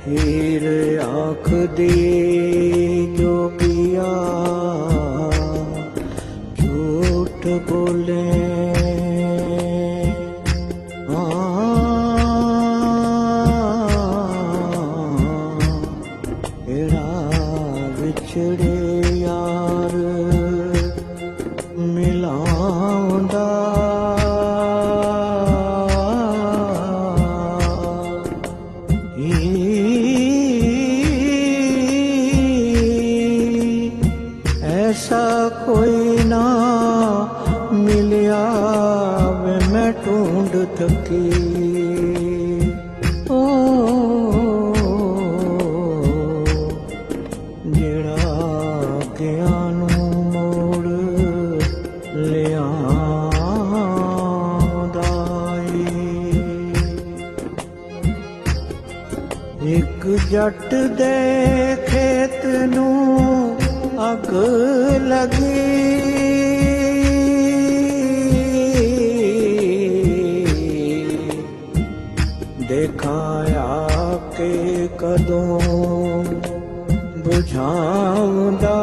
हीर आँख दी जो किया झूठ बोले विछड़े यार मिलाउंदा ऐसा कोई ना मिलिया वे मैं ढूंढ थकी एक जट दे खेत नू अग लगी दिखाया के कदों बुझाउंदा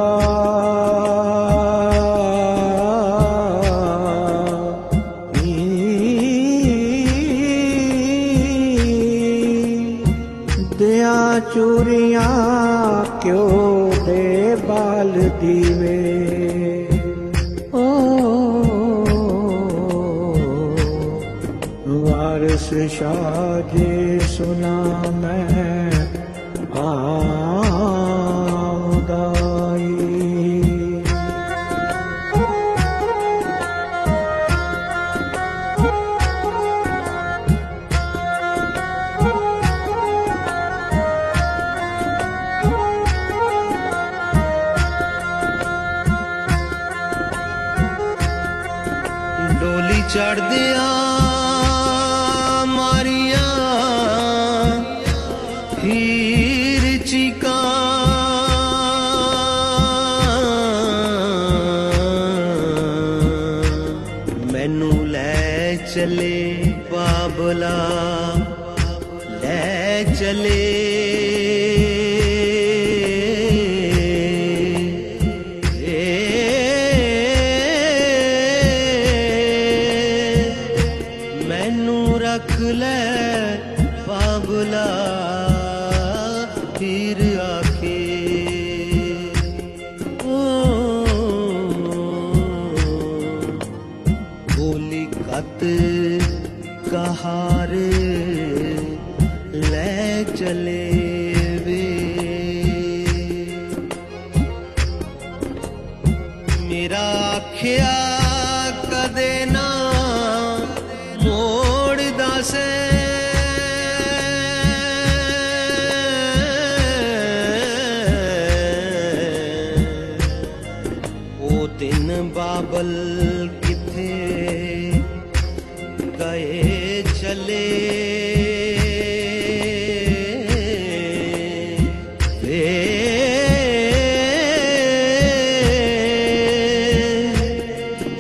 दिया चूरियां क्यों दे बाल दीवे ओ वारिस शाह जी सुना मैं डोली चढ़ दिया मारिया हीर चिका मैनू ले चले बाबला ले चले रख ले बाबला हीर आखे बोली कत कहारे ले चले वे मेरा आख्या कदे ना से ओ दिन बाबल किथे गए चले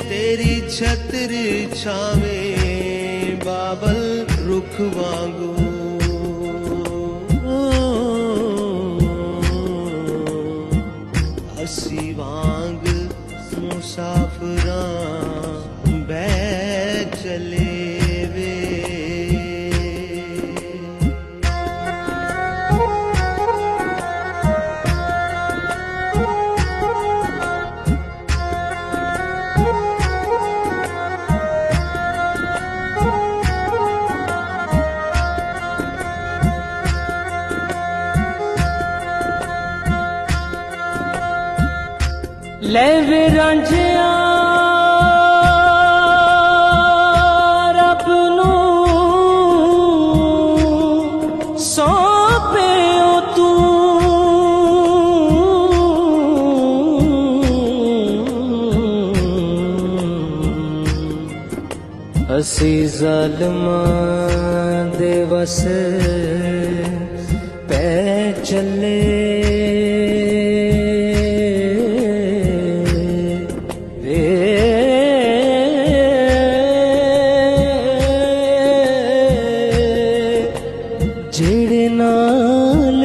तेरी छत्र छावे बाबल रुख वांगू असी वांग मुसाफिरां बह चले वे ले वे रांझिया रब नू सौंपे ओ तू असी ज़ालिमां दे वस पै चले जेड़े ना हाल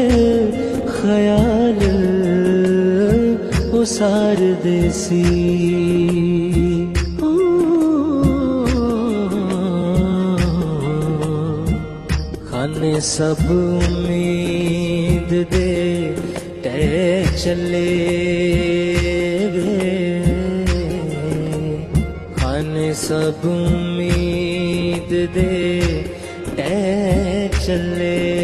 ख्याल उसार देसी खाने सब उम्मीद दे टह चले वे खाने सब उम्मीद दे टह चले